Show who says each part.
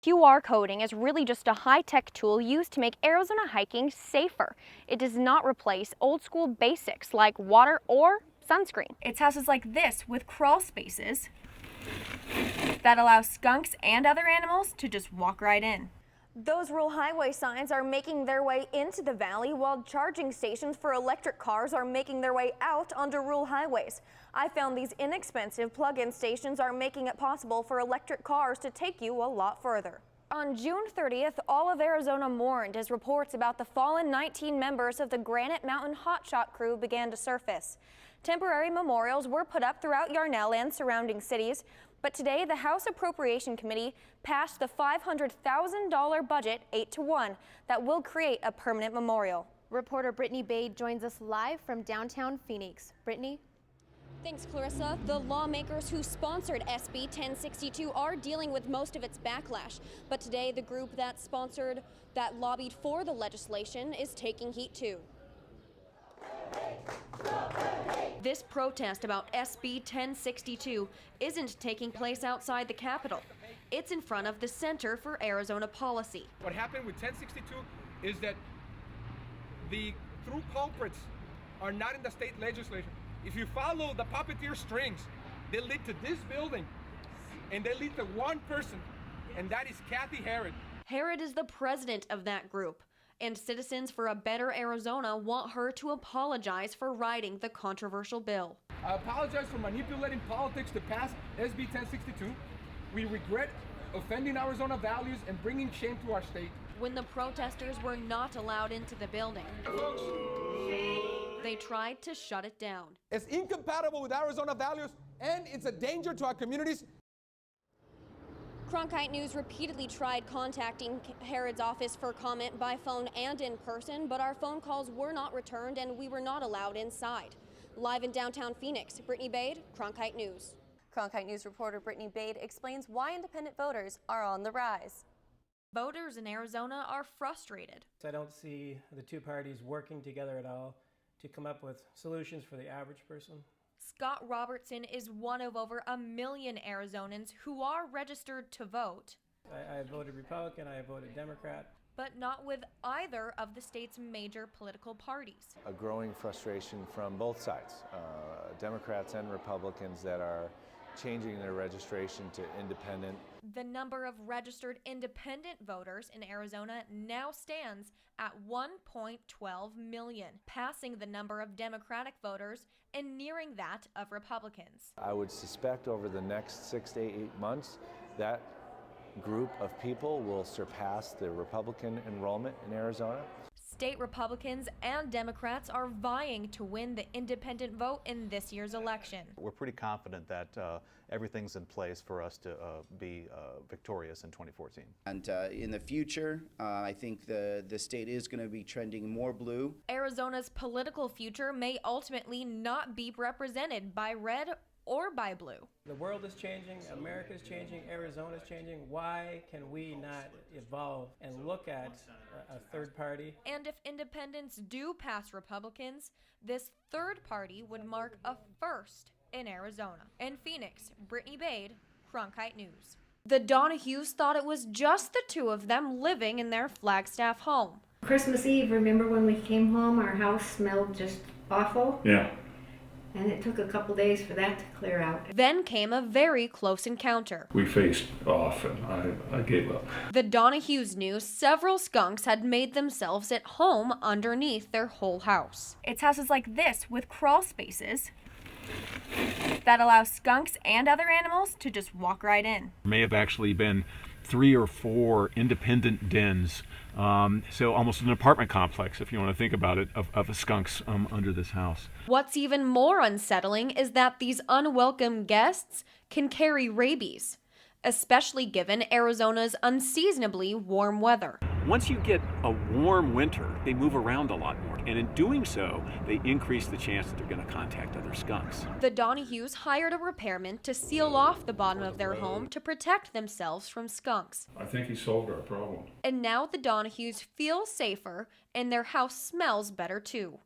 Speaker 1: QR coding is really just a high-tech tool used to make Arizona hiking safer. It does not replace old-school basics like water or sunscreen. It's houses like this with crawl spaces that allow skunks and other animals to just walk right in. Those rural highway signs are making their way into the valley, while charging stations for electric cars are making their way out onto rural highways. I found these inexpensive plug-in stations are making it possible for electric cars to take you a lot further. On June 30th, all of Arizona mourned as reports about the fallen 19 members of the Granite Mountain Hotshot crew began to surface. Temporary memorials were put up throughout Yarnell and surrounding cities, but today the House Appropriation Committee passed the $500,000 budget 8-1 that will create a permanent memorial.
Speaker 2: Reporter Brittany Bade joins us live from downtown Phoenix. Brittany?
Speaker 1: Thanks, Clarissa. The lawmakers who sponsored SB 1062 are dealing with most of its backlash, but today the group that lobbied for the legislation is taking heat too. This protest about SB 1062 isn't taking place outside the Capitol. It's in front of the Center for Arizona Policy.
Speaker 3: What happened with 1062 is that the true culprits are not in the state legislature. If you follow the puppeteer strings, they lead to this building, and they lead to one person, and that is Kathy Herod.
Speaker 1: Herod is the president of that group, and Citizens for a Better Arizona want her to apologize for writing the controversial bill.
Speaker 3: I apologize for manipulating politics to pass SB 1062. We regret offending Arizona values and bringing shame to our state.
Speaker 1: When the protesters were not allowed into the building,
Speaker 3: Folks,
Speaker 1: they tried to shut it down.
Speaker 3: it's incompatible with Arizona values, and it's a danger to our communities.
Speaker 1: Cronkite News repeatedly tried contacting Herod's office for comment by phone and in person, but our phone calls were not returned and we were not allowed inside. Live in downtown Phoenix, Brittany Bade, Cronkite News.
Speaker 2: Cronkite News reporter Brittany Bade explains why independent voters are on the rise.
Speaker 1: Voters in Arizona are frustrated.
Speaker 4: I don't see the two parties working together at all to come up with solutions for the average person.
Speaker 1: Scott Robertson is one of over 1 million Arizonans who are registered to vote.
Speaker 4: I voted Republican, I voted Democrat.
Speaker 1: But not with either of the state's major political parties.
Speaker 5: A growing frustration from both sides, Democrats and Republicans, that are changing their registration to independent.
Speaker 1: The number of registered independent voters in Arizona now stands at 1.12 million, passing the number of Democratic voters and nearing that of Republicans.
Speaker 5: I would suspect over the next 6 to 8 months that group of people will surpass the Republican enrollment in Arizona.
Speaker 1: State Republicans and Democrats are vying to win the independent vote in this year's election.
Speaker 6: We're pretty confident that everything's in place for us to be victorious in 2014.
Speaker 7: And in the future, I think the state is going to be trending more blue.
Speaker 1: Arizona's political future may ultimately not be represented by red or by blue.
Speaker 4: The world is changing, America is changing, Arizona is changing. Why can we not evolve and look at a third party?
Speaker 1: And if independents do pass Republicans, this third party would mark a first in Arizona. In Phoenix, Brittany Bade, Cronkite News. The Donahues thought it was just the two of them living in their Flagstaff home.
Speaker 8: Christmas Eve, remember when we came home, our house smelled just awful?
Speaker 9: Yeah.
Speaker 8: And it took a couple days for that to clear out.
Speaker 1: Then came a very close encounter.
Speaker 9: We faced off and I gave up.
Speaker 1: The Donahues knew several skunks had made themselves at home underneath their whole house. It's houses like this with crawl spaces that allow skunks and other animals to just walk right in.
Speaker 9: May have actually been 3 or 4 independent dens, so almost an apartment complex, if you want to think about it, of skunks under this house.
Speaker 1: What's even more unsettling is that these unwelcome guests can carry rabies, especially given Arizona's unseasonably warm weather.
Speaker 10: Once you get a warm winter, they move around a lot more, and in doing so, they increase the chance that they're going to contact other skunks.
Speaker 1: The Donahues hired a repairman to seal off the bottom of their home to protect themselves from skunks.
Speaker 9: I think he solved our problem.
Speaker 1: And now the Donahues feel safer, and their house smells better too.